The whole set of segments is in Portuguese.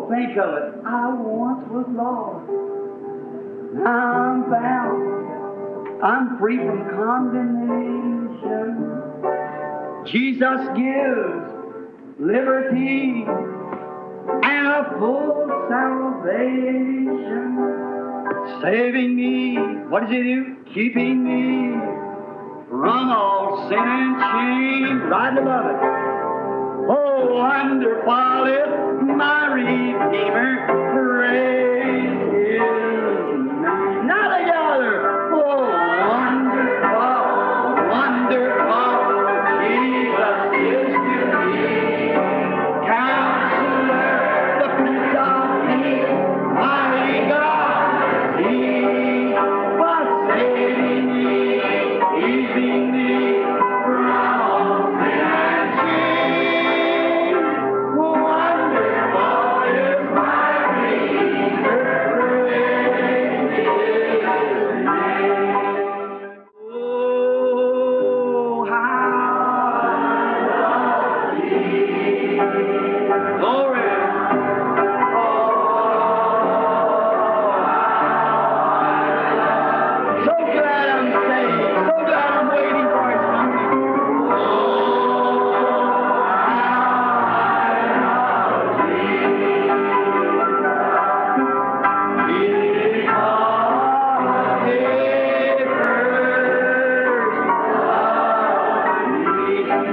Oh, think of it. I once was lost. Now I'm found. I'm free from condemnation. Jesus gives liberty and a full salvation. Saving me. What does He do? Keeping me from all sin and shame. Right above it. Oh, wonderful is my Redeemer, praise His name. Now together, oh, wonderful, wonderful, Jesus is to me. Counselor, the Prince of Peace, mighty God, He was saving me, keeping me from all sin and shame. Wonderful is my Redeemer, praise His name. Oh, how I love Thee. Glory. So glad I'm saved. So glad I'm waiting for His coming. Oh,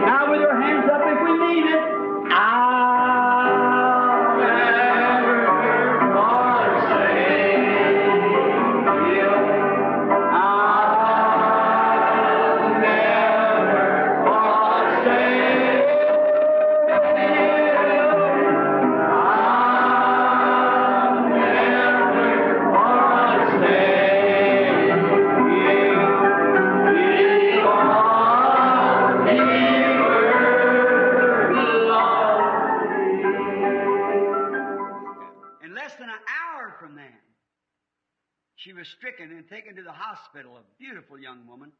now with your hands up if we mean it. I'll never forsake you. I'll never forsake you. I'll never forsake In less than an hour from then, she was stricken and taken to the hospital, a beautiful young woman.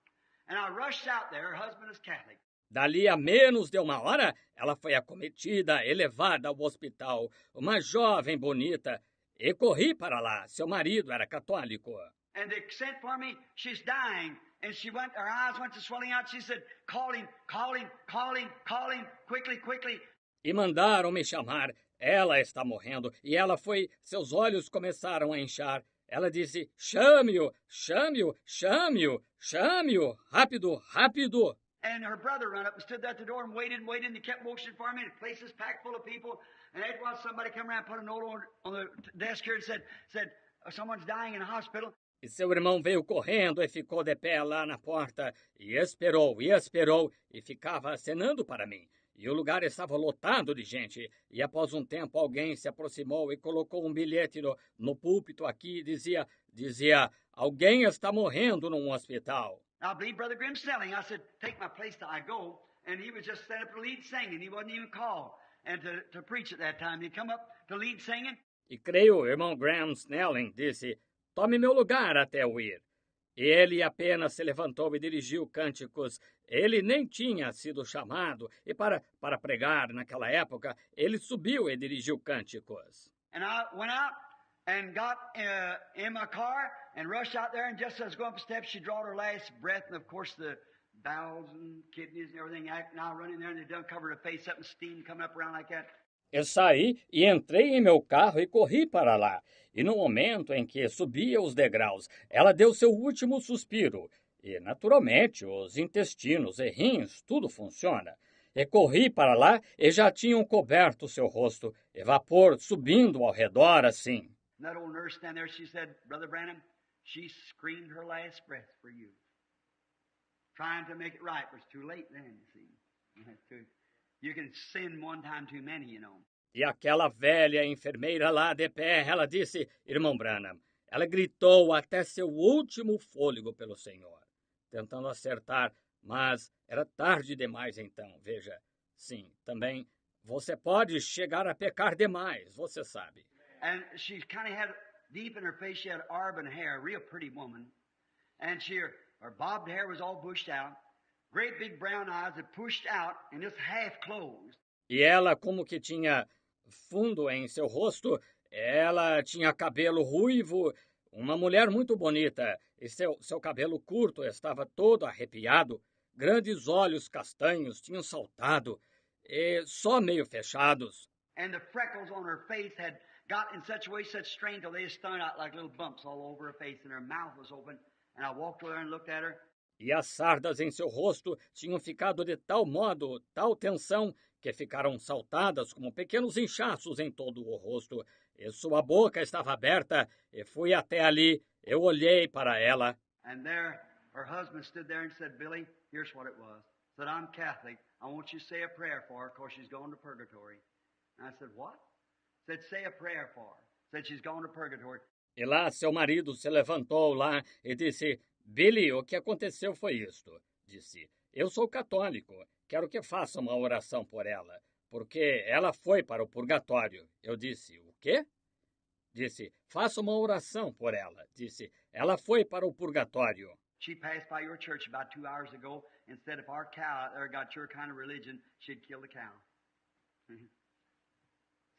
And I rushed out there, her husband is Catholic. Dali a menos de uma hora, ela foi acometida, elevada ao hospital, uma jovem bonita, e corri para lá. Seu marido era católico. And they sent for me, she's dying. And she went, her eyes went to swelling out. She said, call him, call him, call him, call him, quickly, quickly. E mandaram me chamar. Ela está morrendo. E ela foi, seus olhos começaram a inchar. Ela disse, chame-o, chame-o, chame-o, chame-o, rápido, rápido. And her brother ran up and stood there at the door and waited and waited. And they kept motioning for me. And the place was packed full of people. And after a while, somebody come around, put a note on the desk here and said, someone's dying in the hospital. E seu irmão veio correndo e ficou de pé lá na porta. E esperou, e ficava acenando para mim. E o lugar estava lotado de gente. E após um tempo, alguém se aproximou e colocou um bilhete no púlpito aqui e dizia, alguém está morrendo num hospital. I believe Brother Grimm's selling. I said, take my place till I go. And he was just set up to lead singing. He wasn't even called and to preach at that time. He'd come up to lead singing. E creio, o irmão Graham Snelling disse, tome meu lugar até eu ir. E ele apenas se levantou e dirigiu cânticos. Ele nem tinha sido chamado. E para pregar naquela época, ele subiu e dirigiu cânticos. And I went out and got in my car and rushed out there. And just as I was going up the steps, she drawed her last breath. And, of course, the bowels and kidneys and everything now running there. And they done covered her face up and steam coming up around like that. Eu saí e entrei em meu carro e corri para lá. E no momento em que subia os degraus, ela deu seu último suspiro. E, naturalmente, os intestinos e rins, tudo funciona. E corri para lá e já tinham coberto seu rosto, e vapor subindo ao redor assim. And that old nurse standing there, she said, Brother Branham, she screamed her last breath for you. Trying to make it right, but it's too late then, you see. You can sin one time too many, you know. E aquela velha enfermeira lá de pé, ela disse, irmão Branham, ela gritou até seu último fôlego pelo Senhor, tentando acertar, mas era tarde demais então, veja. Sim, também você pode chegar a pecar demais, você sabe. And she kind of had, deep in her face, she had auburn hair, a real pretty woman. And her bobbed hair was all bushed out. Great big brown eyes that pushed out and just half closed. E ela como que tinha fundo em seu rosto. Ela tinha cabelo ruivo, uma mulher muito bonita, e seu cabelo curto estava todo arrepiado. Grandes olhos castanhos tinham saltado, e só meio fechados. And the freckles on her face had got in such a way, such strain, till they stood out like little bumps all over her face, and her mouth was open. And I walked over there and looked at her. E as sardas em seu rosto tinham ficado de tal modo, tal tensão, que ficaram saltadas como pequenos inchaços em todo o rosto. E sua boca estava aberta, e fui até ali. Eu olhei para ela. And there, her husband stood there and said, Billy, here's what it was. Said, I'm Catholic. I want you to say a prayer for her because she's going to purgatory. And I said, what? Said, say a prayer for her. Said, she's going to purgatory. E lá seu marido se levantou lá e disse, Billy, o que aconteceu foi isto. Disse, eu sou católico, quero que faça uma oração por ela, porque ela foi para o purgatório. Eu disse, o quê? Disse, faça uma oração por ela. Disse, ela foi para o purgatório. She passed by your church about 2 hours ago and said if our cow out there got your kind of religion, she'd kill the cow.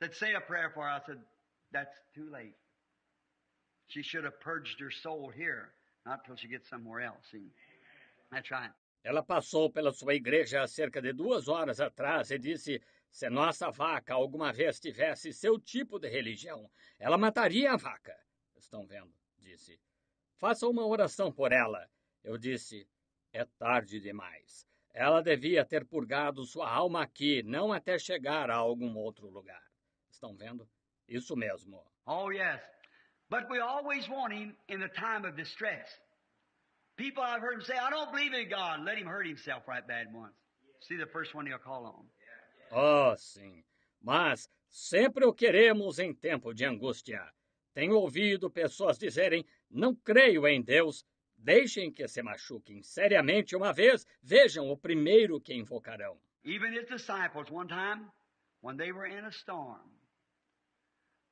Said, say a prayer for her. I said, that's too late. She should have purged her soul here, not till she gets somewhere else. See? That's right. Ela passou pela sua igreja há cerca de 2 horas atrás e disse, se nossa vaca alguma vez tivesse seu tipo de religião, ela mataria a vaca. Estão vendo? Disse. Faça uma oração por ela. Eu disse, é tarde demais. Ela devia ter purgado sua alma aqui, não até chegar a algum outro lugar. Estão vendo? Isso mesmo. Oh, yes. But we always want him in the time of distress. People I've heard him say, I don't believe in God. Let him hurt himself right bad once. See the first one he'll call on. Oh, sim. Mas sempre o queremos em tempo de angústia. Tenho ouvido pessoas dizerem, não creio em Deus. Deixem que se machuquem seriamente uma vez, vejam o primeiro que invocarão. Even his disciples one time, when they were in a storm,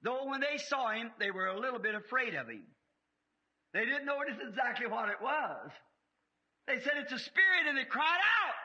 though when they saw him, they were a little bit afraid of him. They didn't notice exactly what it was. They said it's a spirit and they cried out.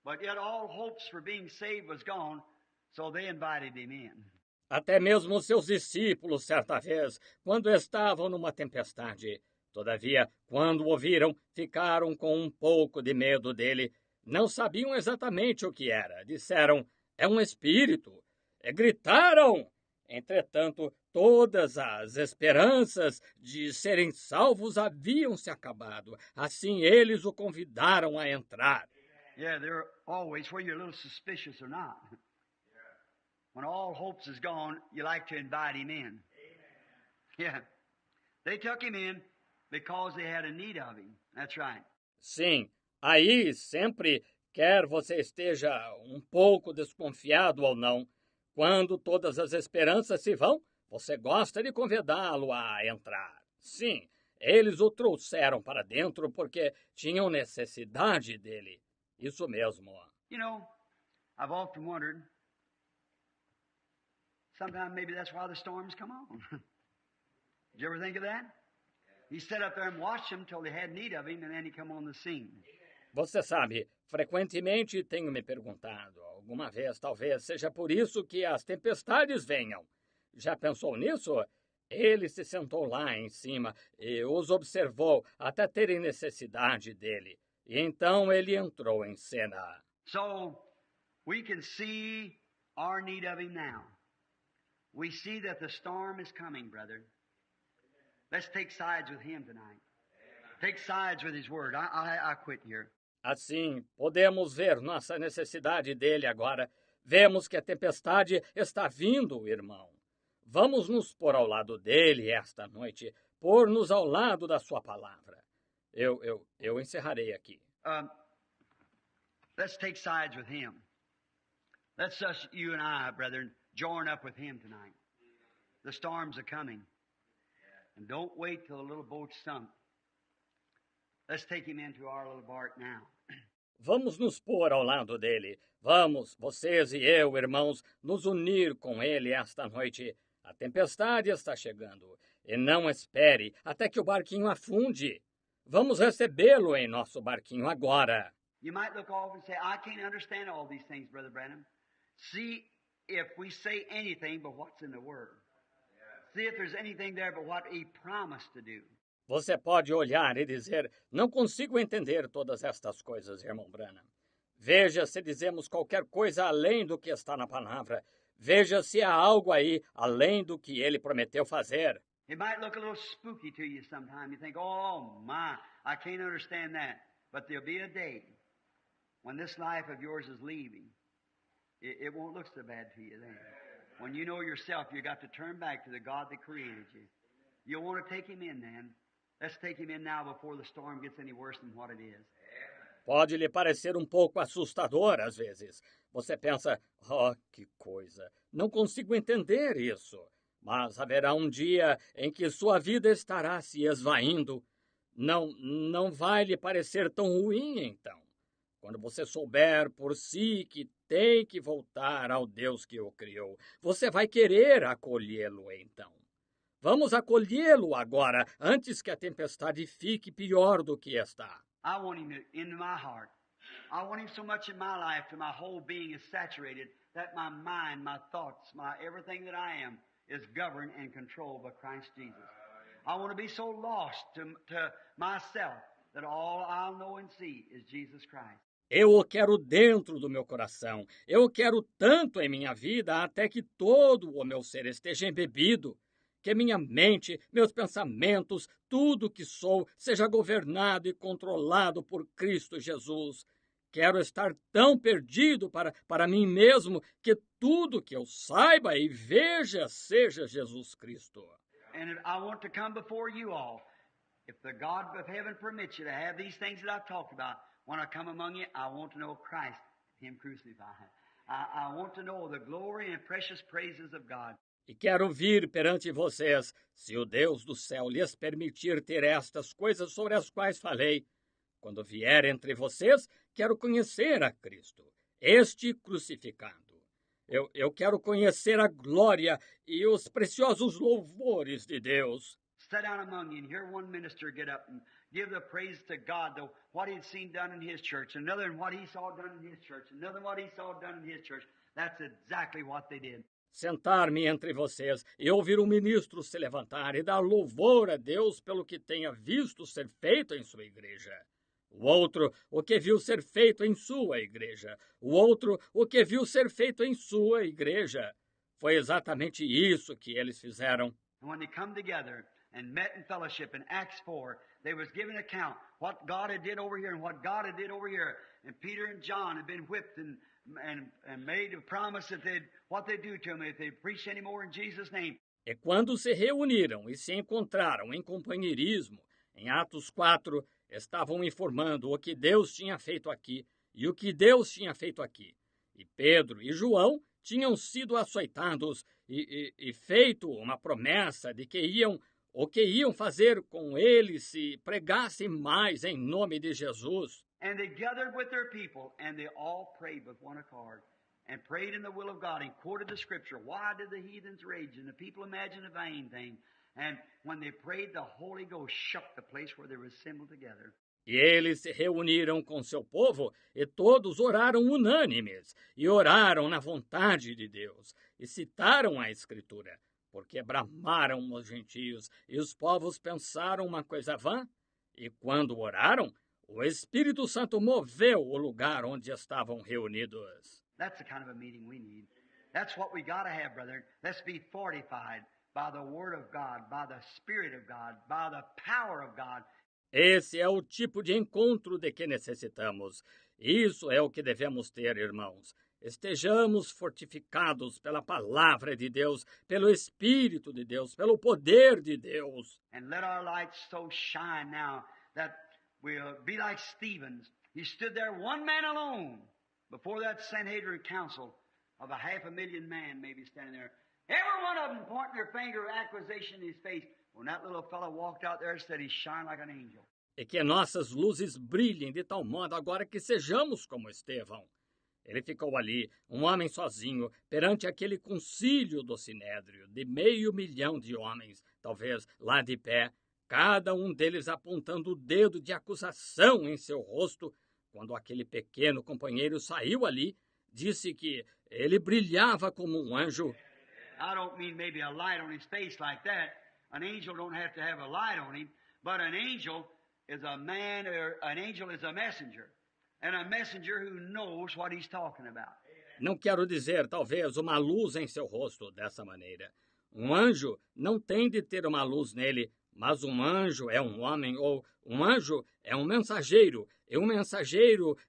But yet all hopes for being saved was gone, so they invited him in. Até mesmo seus discípulos, certa vez, quando estavam numa tempestade. Todavia, quando o viram, ficaram com um pouco de medo dele. Não sabiam exatamente o que era. Disseram, é um espírito. E gritaram. Entretanto, todas as esperanças de serem salvos haviam se acabado. Assim, eles o convidaram a entrar. Yeah, they're always, whether you're a little suspicious or not. When all hopes is gone, you like to invite him in. Yeah. They took him in because they had a need of him. That's right. Sim, aí sempre, quer você esteja um pouco desconfiado ou não, quando todas as esperanças se vão, você gosta de convidá-lo a entrar. Sim, eles o trouxeram para dentro porque tinham necessidade dele. Isso mesmo. You know, I've often wondered, sometimes maybe that's why the storms come on. Did you ever think of that? He sat up there and watched them till they had need of him, and then he come on the scene. Você sabe, frequentemente tenho me perguntado, alguma vez talvez seja por isso que as tempestades venham. Já pensou nisso? Ele se sentou lá em cima e os observou até terem necessidade dele. E então ele entrou em cena. So, we can see our need of him now. We see that the storm is coming, brother. Let's take sides with him tonight. Take sides with his word. I quit here. Assim, podemos ver nossa necessidade dele agora. Vemos que a tempestade está vindo, irmão. Vamos nos pôr ao lado dele esta noite, pôr-nos ao lado da sua palavra. Eu encerrarei aqui. Let's take sides with him. Let's us, you and I, brethren, join up with him tonight. The storms are coming. And don't wait till the little boat's sunk. Let's take him into our little bark now. Vamos nos pôr ao lado dele. Vamos, vocês e eu, irmãos, nos unir com ele esta noite. A tempestade está chegando. E não espere até que o barquinho afunde. Vamos recebê-lo em nosso barquinho agora. You might look off and say, I can't understand all these things, Brother Branham. See, if we say anything but what's in the Word. See if there's anything there but what He promised to do. Você pode olhar e dizer, não consigo entender todas estas coisas, irmão Branham. Veja se dizemos qualquer coisa além do que está na palavra. Veja se há algo aí além do que ele prometeu fazer. It might look a little spooky to you sometime. You think, oh my, I can't understand that. But there'll be a day when this life of yours is leaving. It won't look so bad to you then. When you know yourself, you got to turn back to the God that created you. You'll want to take Him in then. Let's take Him in now before the storm gets any worse than what it is. Pode lhe parecer um pouco assustador às vezes. Você pensa, oh, que coisa, não consigo entender isso. Mas haverá um dia em que sua vida estará se esvaindo. Não vai lhe parecer tão ruim, então. Quando você souber por si que tem que voltar ao Deus que o criou, você vai querer acolhê-lo, então. Vamos acolhê-lo agora, antes que a tempestade fique pior do que está. I want Him into my heart. I want Him so much in my life till my whole being is saturated that my mind, my thoughts, my everything that I am is governed and controlled by Christ Jesus. I want to be so lost to myself that all I'll know and see is Jesus Christ. Eu o quero dentro do meu coração. Eu o quero tanto em minha vida até que todo o meu ser esteja embebido. Que minha mente, meus pensamentos, tudo que sou, seja governado e controlado por Cristo Jesus. Quero estar tão perdido para mim mesmo que tudo que eu saiba e veja seja Jesus Cristo. And I want to come before you all. If the God of heaven permits you to have these things that I've talked about, when I come among you, I want to know Christ, Him crucified. I want to know the glory and precious praises of God. E quero vir perante vocês, se o Deus do céu lhes permitir ter estas coisas sobre as quais falei. Quando vier entre vocês, quero conhecer a Cristo, este crucificado. Eu quero conhecer a glória e os preciosos louvores de Deus. Sit down among you and hear one minister get up and give the praise to God, though, what he'd seen done in his church, another in what he saw done in his church, another in what he saw done in his church. That's exactly what they did. Sentar-me entre vocês e ouvir um ministro se levantar e dar louvor a Deus pelo que tenha visto ser feito em sua igreja. O outro, o que viu ser feito em sua igreja. O outro, o que viu ser feito em sua igreja. Foi exatamente isso que eles fizeram. And when they come together and met in fellowship in Acts 4, they was giving account what God had did over here and what God had did over here. And Peter and John had been whipped and made a promise that what they'd do to them if they preached anymore in Jesus' name. E quando se reuniram e se encontraram em companheirismo, em Atos 4, estavam informando o que Deus tinha feito aqui e o que Deus tinha feito aqui. E Pedro e João tinham sido açoitados e feito uma promessa de que iam fazer com eles se pregassem mais em nome de Jesus. And they gathered with their people, and they all prayed with one accord, and prayed in the will of God, and quoted the scripture. Why did the heathens rage, and the people imagine a vain thing? And when they prayed, the Holy Ghost shook the place where they were assembled together. E eles se reuniram com seu povo, e todos oraram unânimes, e oraram na vontade de Deus, e citaram a Escritura, porque bramaram os gentios, e os povos pensaram uma coisa vã, e quando oraram, o Espírito Santo moveu o lugar onde estavam reunidos. That's the kind of a meeting we need. That's what we got to have, brother. Let's be fortified by the Word of God, by the Spirit of God, by the power of God. Esse é o tipo de encontro de que necessitamos. Isso é o que devemos ter, irmãos. Estejamos fortificados pela palavra de Deus, pelo Espírito de Deus, pelo poder de Deus. And let our light so shine now that we'll be like Stephen's. He stood there, one man alone, before that Sanhedrin council of 500,000 men maybe standing there. Every one of them pointing their finger of accusation in his face. When that little fellow walked out there and said he shined like an angel. E que nossas luzes brilhem de tal modo agora que sejamos como Estevão. Ele ficou ali, um homem sozinho, perante aquele concílio do Sinédrio, de 500,000 de homens, talvez lá de pé, cada um deles apontando o dedo de acusação em seu rosto, quando aquele pequeno companheiro saiu ali, disse que ele brilhava como um anjo. I don't mean maybe a light on his face like that. An angel don't have to have a light on him, but an angel is a man, or an angel is a messenger, and a messenger who knows what he's talking about. Não quero dizer, talvez, uma luz em seu rosto dessa maneira. Um anjo não tem de ter uma luz nele, mas um anjo é um homem, ou um anjo é um mensageiro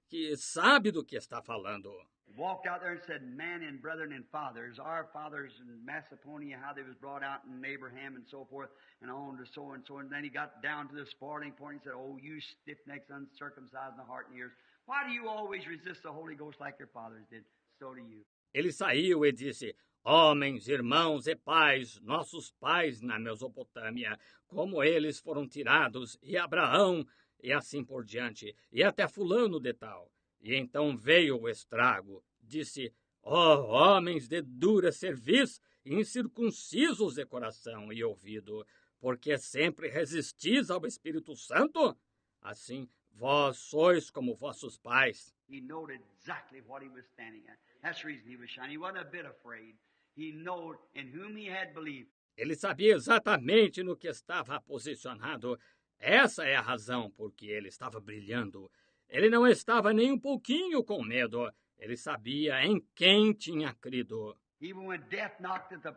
que sabe do que está falando. He walked out there and said, "Man and brethren and fathers, our fathers in Macedonia, how they was brought out in Abraham and so forth, and on to so and so." And then he got down to the starting point and said, "Oh, you stiff-necks, uncircumcised in the heart and ears, why do you always resist the Holy Ghost like your fathers did? So do you." Ele saiu e disse: Homens, irmãos e pais, nossos pais na Mesopotâmia, como eles foram tirados, e Abraão, e assim por diante, e até fulano de tal. E então veio o estrago. Disse: homens de dura cerviz, incircuncisos de coração e ouvido, porque sempre resistis ao Espírito Santo? Assim, vós sois como vossos pais. He knew exactly what he was standing at. That's the reason he was shining. He wasn't a bit afraid. He knew in whom he had believed. Ele sabia exatamente no que estava posicionado. Essa é a razão por que ele estava brilhando. Ele não estava nem um pouquinho com medo. Ele sabia em quem tinha crido. Even when death knocked at the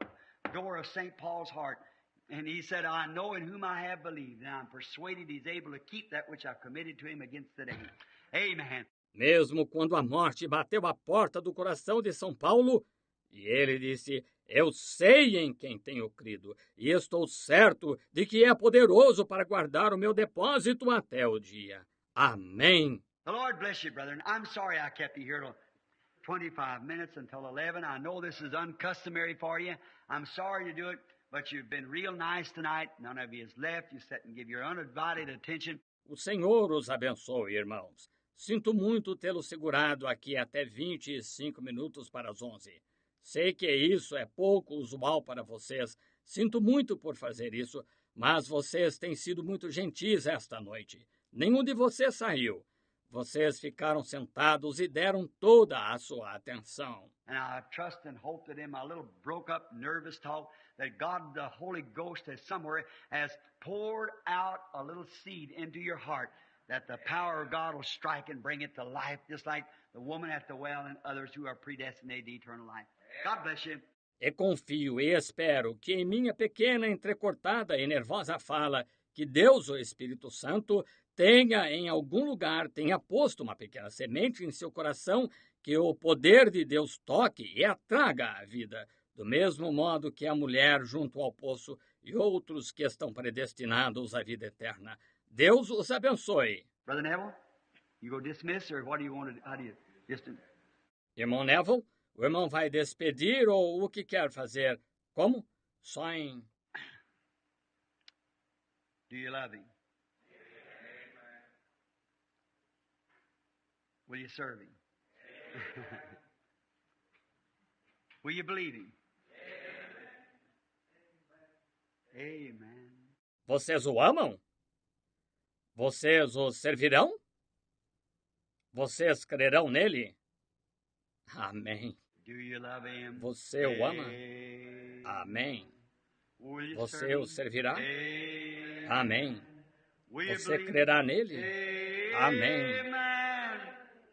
door of St. Paul's heart, and he said, "I know in whom I have believed, and I'm persuaded he's able to keep that which I've committed to him against the day." Amen. Mesmo quando a morte bateu à porta do coração de São Paulo, e ele disse: Eu sei em quem tenho crido, e estou certo de que é poderoso para guardar o meu depósito até o dia. Amém. The Lord bless you, brethren. I'm sorry I kept you here till 25 minutes until 11. I know this is uncustomary for you. I'm sorry to do it, but you've been real nice tonight. None of you has left. You sat and give your undivided attention. O Senhor os abençoe, irmãos. Sinto muito tê-lo segurado aqui até 25 minutos para as 11. Sei que isso é pouco usual para vocês. Sinto muito por fazer isso, mas vocês têm sido muito gentis esta noite. Nenhum de vocês saiu. Vocês ficaram sentados e deram toda a sua atenção. And I trust and hope that in my little broke up, nervous talk, that God, the Holy Ghost, has poured out a little seed into your heart, that the power of God will strike and bring it to life, just like the woman at the well and others who are predestinated to eternal life. God bless you. E confio e espero que em minha pequena, entrecortada e nervosa fala, que Deus, o Espírito Santo, tenha em algum lugar, tenha posto uma pequena semente em seu coração, que o poder de Deus toque e a traga à vida, do mesmo modo que a mulher junto ao poço e outros que estão predestinados à vida eterna. Deus os abençoe. Brother Neville, you go dismiss, or what do you want to, how do you, just... Irmão Neville, o irmão vai despedir ou o que quer fazer? Como? Só em... Do you love him? Will you serve him? Will you believe him? Amen. Vocês o amam? Vocês o servirão? Vocês crerão nele? Amém. Do you love him? Você o ama? Amen. Amém. Will you Você serve o him? servirá? Amen. Amém. Will you Você believe him? crerá nele? Amém. Amen.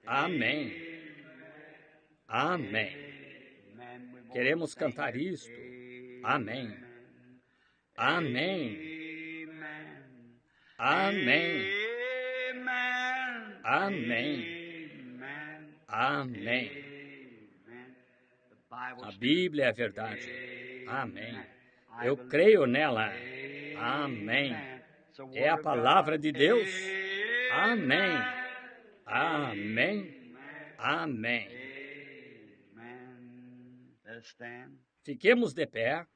Amém. Amém. Amen. We want Queremos to sing cantar it. isto. Amém. Amém. Amen. Amém. Amen. Amém. Amen. Amém. The Bible A Bíblia é verdade. Amém. Eu creio nela. Amém. É a palavra de Deus. Amém. Amém. Amém. Amen. Let's stand. Fiquemos de pé.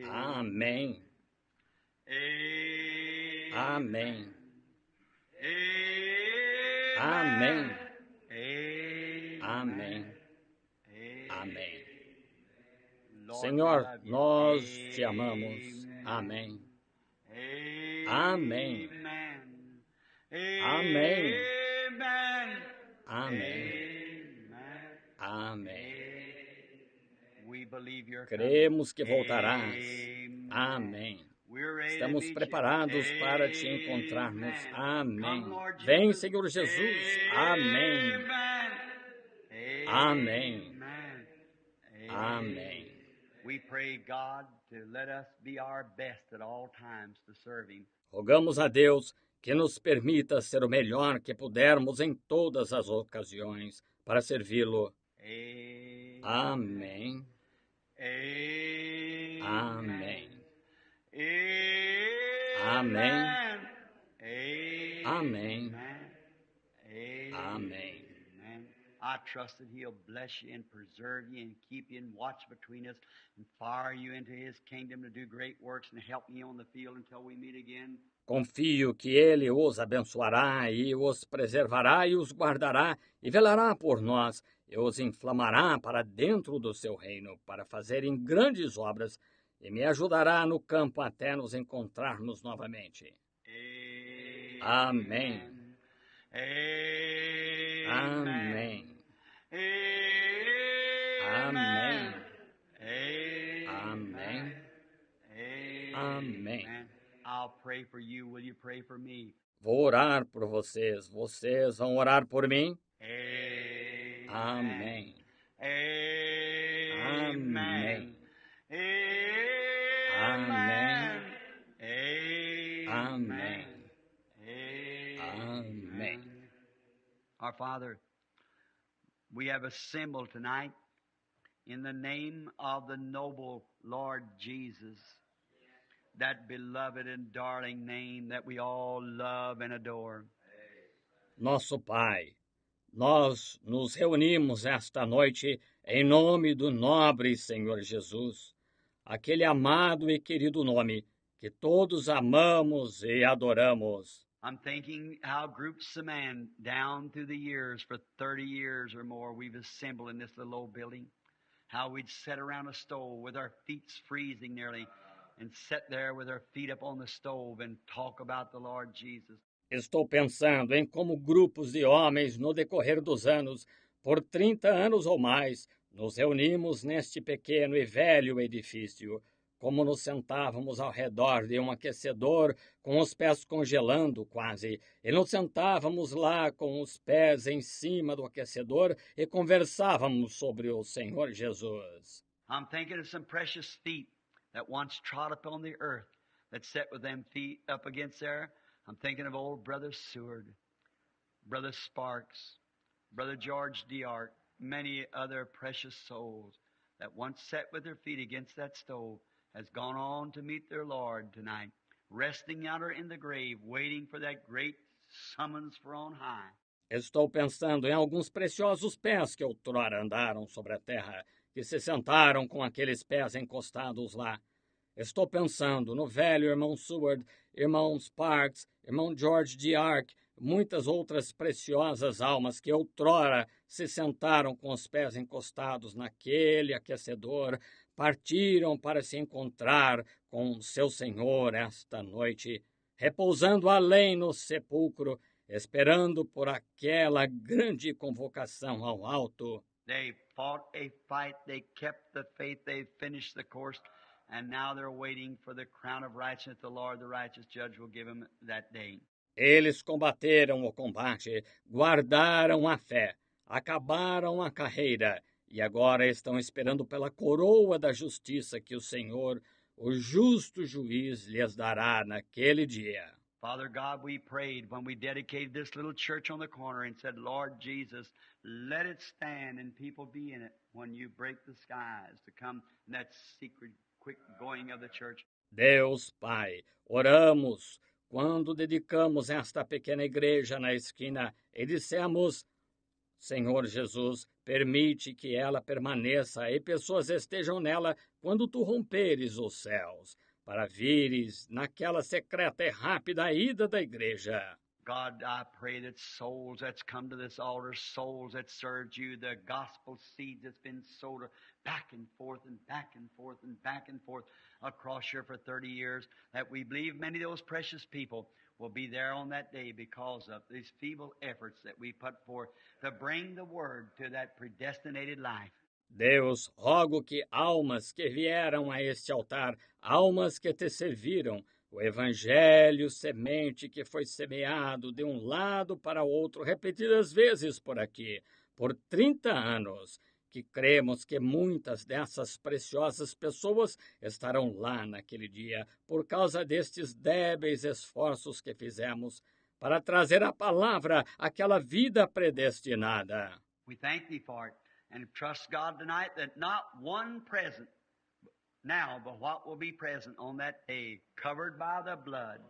Amém. Amém. Amém. Amém. Amém. Senhor, nós te amamos. Amém. Amém. Amém. Amen. Amém. Amen. Amém. We believe you're Cremos que coming. voltarás. Amen. Amém. We're ready to Estamos meet you. preparados para te encontrarmos. Amen. Amém. Come, Lord Vem, Jesus. Senhor Jesus. Amém. Amen. Amém. Amen. Amém. We pray God to let us be our best at all times to serve Him. Rogamos a Deus que nos permita ser o melhor que pudermos em todas as ocasiões para servi-lo. Amém. Amen. Amém. Amen. Amém. Amen. Amém. I trust that He'll bless you and preserve you and keep you and watch between us and fire you into His kingdom to do great works and help me on the field until we meet again. Confio que Ele os abençoará e os preservará e os guardará e velará por nós e os inflamará para dentro do seu reino para fazerem grandes obras e me ajudará no campo até nos encontrarmos novamente. Amém. Amém. Amém. Amém. Amém. I'll pray for you. Will you pray for me? Vou orar por vocês. Vocês vão orar por mim? Amen. Amém. Amen. Amém. Amém. Our Father, we have assembled tonight in the name of the noble Lord Jesus, that beloved and darling name that we all love and adore. Nosso Pai, nós nos reunimos esta noite em nome do nobre Senhor Jesus, aquele amado e querido nome que todos amamos e adoramos. I'm thinking how groups of men down through the years, for 30 years or more, we've assembled in this little old building. How we'd sit around a stove with our feet freezing nearly and sit there with our feet up on the stove and talk about the Lord Jesus. Estou pensando em como grupos de homens no decorrer dos anos, por 30 anos ou mais, nos reunimos neste pequeno e velho edifício, como nos sentávamos ao redor de um aquecedor, com os pés congelando quase, e nos sentávamos lá com os pés em cima do aquecedor e conversávamos sobre o Senhor Jesus. I'm thinking of some precious feet that once trod upon the earth, that sat with them feet up against there. I'm thinking of old Brother Seward, Brother Sparks, Brother George D'Arc, many other precious souls that once sat with their feet against that stove, has gone on to meet their Lord tonight, resting yonder in the grave, waiting for that great summons from on high. Estou pensando em alguns preciosos pés que outrora andaram sobre a terra, que se sentaram com aqueles pés encostados lá. Estou pensando no velho irmão Seward, irmão Sparks, irmão George D'Arc, muitas outras preciosas almas que outrora se sentaram com os pés encostados naquele aquecedor, partiram para se encontrar com seu Senhor esta noite, repousando além no sepulcro, esperando por aquela grande convocação ao alto. They fought a fight, they kept the faith, they finished the course, and now they're waiting for the crown of righteousness the Lord, the righteous judge, will give them that day. Eles combateram o combate, guardaram a fé, acabaram a carreira e agora estão esperando pela coroa da justiça que o Senhor, o justo juiz, lhes dará naquele dia. Father God, we prayed when we dedicated this little church on the corner and said, Lord Jesus, let it stand and people be in it when you break the skies to come in that secret, quick going of the church. Deus Pai, oramos quando dedicamos esta pequena igreja na esquina e dissemos, Senhor Jesus, permite que ela permaneça e pessoas estejam nela quando tu romperes os céus, para vires naquela secreta e rápida ida da igreja. God, I pray that souls that's come to this altar, souls that served you, the gospel seed that's been sowed back and forth and back and forth and back and forth across here for 30 years, that we believe many of those precious people will be there on that day because of these feeble efforts that we put forth to bring the word to that predestinated life. Deus, rogo que almas que vieram a este altar, almas que te serviram, o evangelho semente que foi semeado de um lado para outro repetidas vezes por aqui, por 30 anos, que cremos que muitas dessas preciosas pessoas estarão lá naquele dia por causa destes débeis esforços que fizemos para trazer a palavra àquela vida predestinada. We thank thee for it and trust God tonight that not one present now, but what will be present on that day, covered by the blood,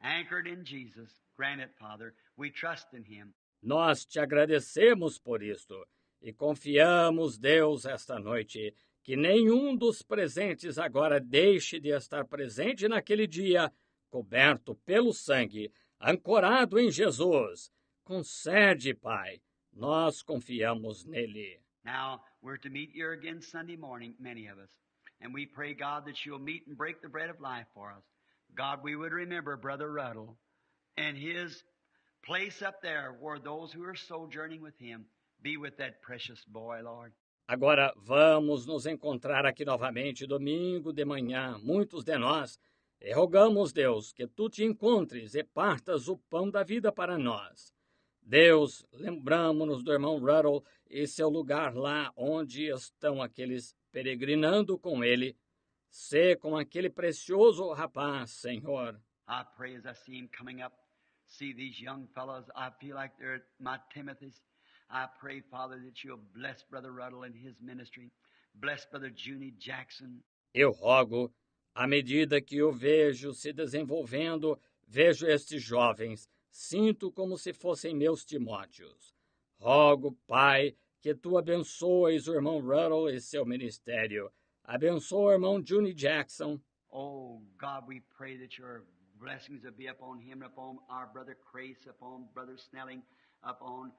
anchored in Jesus. Grant it, Father. We trust in Him. Nós te agradecemos por isto e confiamos, Deus, esta noite, que nenhum dos presentes agora deixe de estar presente naquele dia, coberto pelo sangue, ancorado em Jesus. Concede, Pai, nós confiamos nele. Now, we're to meet here again Sunday morning, many of us. And we pray, God, that you'll meet and break the bread of life for us. God, we would remember Brother Ruddle and his place up there where those who are sojourning with him be with that precious boy, Lord. Agora vamos nos encontrar aqui novamente domingo de manhã, muitos de nós, e rogamos, Deus, que tu te encontres e partas o pão da vida para nós. Deus, lembramos-nos do irmão Ruddle e seu lugar lá onde estão aqueles peregrinando com ele. Sê com aquele precioso rapaz, Senhor. I pray as I see him coming up, see these young fellows, I feel like they're my Timothys. I pray, Father, that you'll bless Brother Ruddle and his ministry. Bless Brother Junie Jackson. Eu rogo, à medida que eu vejo se desenvolvendo, vejo estes jovens, sinto como se fossem meus Timóteos. Rogo, Pai, que tu abençoes o irmão Ruddle e seu ministério. Abençoa o irmão Junie Jackson. Oh, God, we pray that your blessings will be upon him, upon our brother Crace, upon Brother Snelling, upon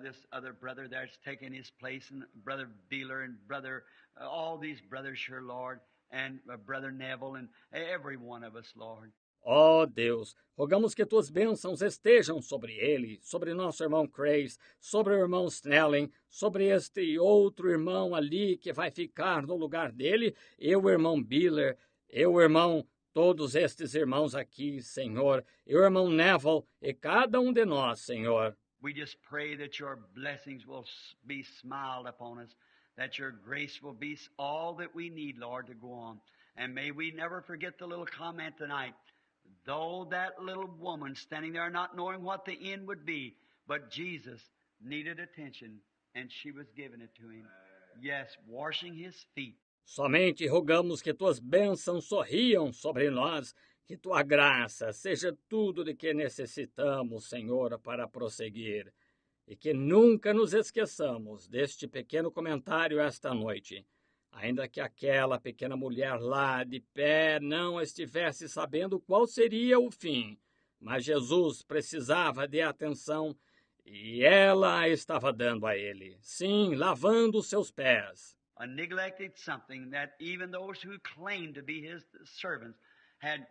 this other brother that's taken his place, and Brother Beeler and Brother, all these brothers here, Lord, and Brother Neville, and every one of us, Lord. Ó Deus, rogamos que tuas bênçãos estejam sobre ele, sobre nosso irmão Crace, sobre o irmão Snelling, sobre este outro irmão ali que vai ficar no lugar dele, e o irmão Beeler, e o irmão, todos estes irmãos aqui, Senhor, e o irmão Neville, e cada um de nós, Senhor. We just pray that your blessings will be smiled upon us, that your grace will be all that we need, Lord, to go on. And may we never forget the little comment tonight. Though that little woman standing there not knowing what the end would be, but Jesus needed attention, and she was giving it to him. Yes, washing his feet. Somente rogamos que tuas bênçãos sorriam sobre nós, que tua graça seja tudo de que necessitamos, Senhor, para prosseguir. E que nunca nos esqueçamos deste pequeno comentário esta noite. Ainda que aquela pequena mulher lá de pé não estivesse sabendo qual seria o fim, mas Jesus precisava de atenção e ela a estava dando a ele. Sim, lavando os seus pés. A neglected something that even those who claimed to be his servants had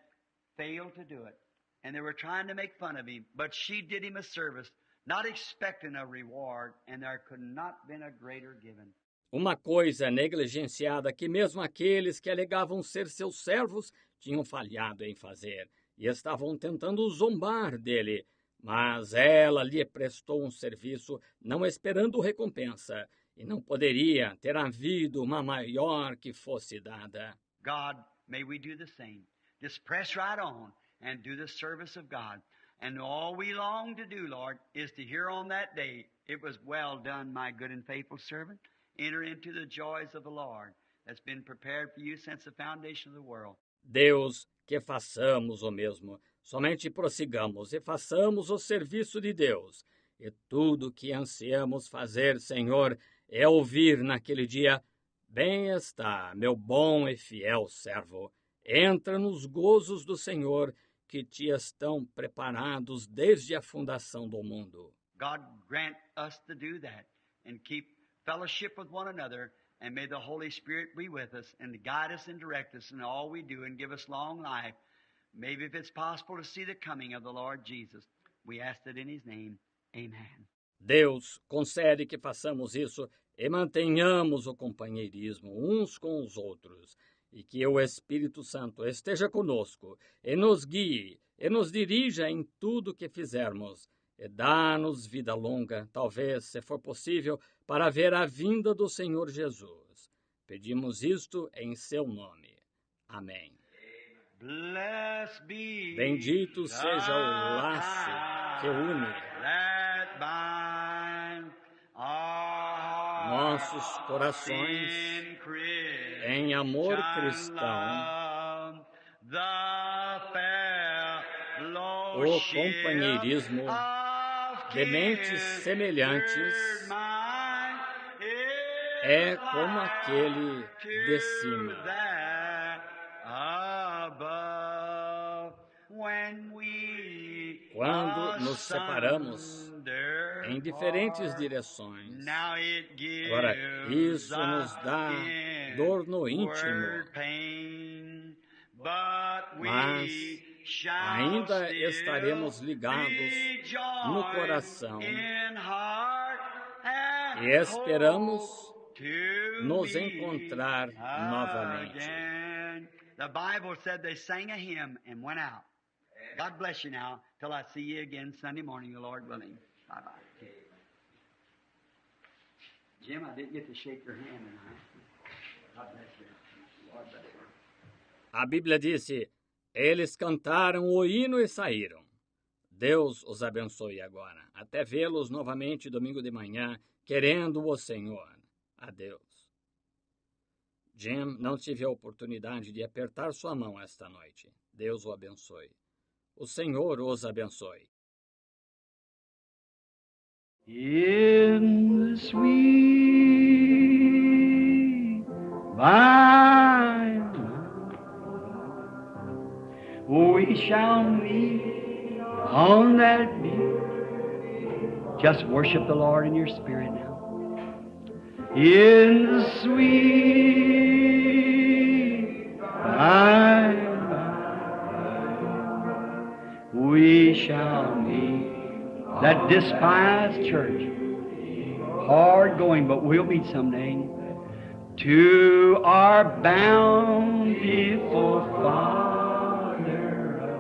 failed to do it. And they were trying to make fun of him, but she did him a service, not expecting a reward, and there could not been a greater given. Uma coisa negligenciada que mesmo aqueles que alegavam ser seus servos tinham falhado em fazer e estavam tentando zombar dele, mas ela lhe prestou um serviço não esperando recompensa e não poderia ter havido uma maior que fosse dada. God, may we do the same. Just press right on and do the service of God. And all we long to do, Lord, is to hear on that day, it was well done, my good and faithful servant. Enter into the joys of the Lord that's been prepared for you since the foundation of the world. Deus, que façamos o mesmo. Somente prossigamos e façamos o serviço de Deus. E tudo que ansiamos fazer, Senhor, é ouvir naquele dia: bem está, meu bom e fiel servo. Entra nos gozos do Senhor, que te estão preparados desde a fundação do mundo. God grant us to do that and keep fellowship with one another, and may the Holy Spirit be with us and guide us and direct us in all we do and give us long life. Maybe if it's possible to see the coming of the Lord Jesus. We ask it in His name. Amen. Deus concede que façamos isso e mantenhamos o companheirismo uns com os outros, e que o Espírito Santo esteja conosco e nos guie e nos dirija em tudo que fizermos, e dá-nos vida longa, talvez, se for possível, para ver a vinda do Senhor Jesus. Pedimos isto em seu nome. Amém. Bendito seja o laço que une nossos corações em amor cristão, o companheirismo de mentes semelhantes é como aquele de cima. Quando nos separamos em diferentes direções, agora isso nos dá dor no íntimo, mas ainda estaremos ligados no coração e esperamos nos encontrar novamente. The Bible said they sang a hymn and went out. God bless you now till I see you again Sunday morning, the Lord willing. Bye-bye. Jim, I didn't get to shake your hand tonight. God bless you. Lord bless you. A Bíblia disse, eles cantaram o hino e saíram. Deus os abençoe agora. Até vê-los novamente domingo de manhã, querendo o Senhor. Adeus. Jim, não tive a oportunidade de apertar sua mão esta noite. Deus o abençoe. O Senhor os abençoe. In the sweet by we shall meet on that beach. Just worship the Lord in your spirit now. In the sweet by we shall meet. That despised church, hard going, but we'll meet someday. To our bountiful Father,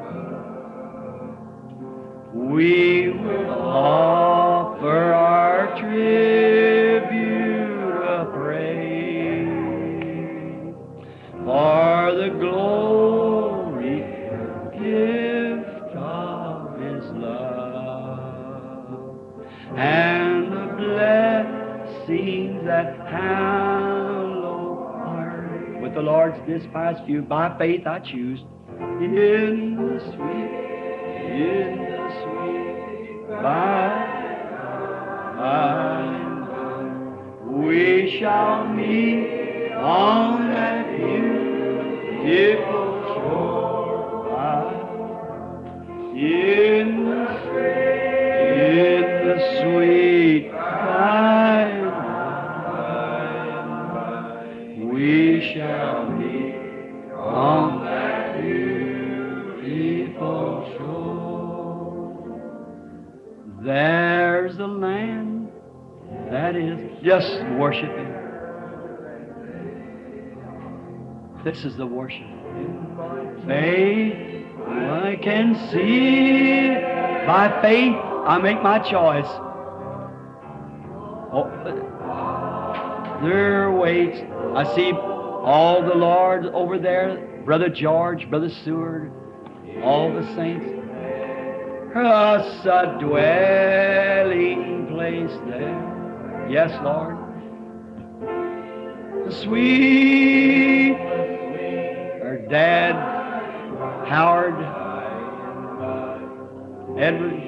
we will offer our tribute of praise for the glory gift of His love and the blessings that hallow our with the Lord's despised few. By faith I choose in the sweet by we shall meet on that beautiful shore in the sweet by we shall meet on that beautiful shore. There's a land that is just worshiping. This is the worship. Faith, I can see. By faith, I make my choice. Oh, there waits. I see all the Lord over there, Brother George, Brother Seward, all the saints. Us a dwelling place there. Yes, Lord. The sweet, her dad, Howard, Edward,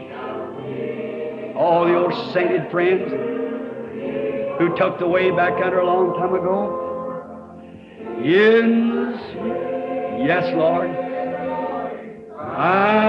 all the old sainted friends who tucked away back under a long time ago. In the sweet, yes, Lord. I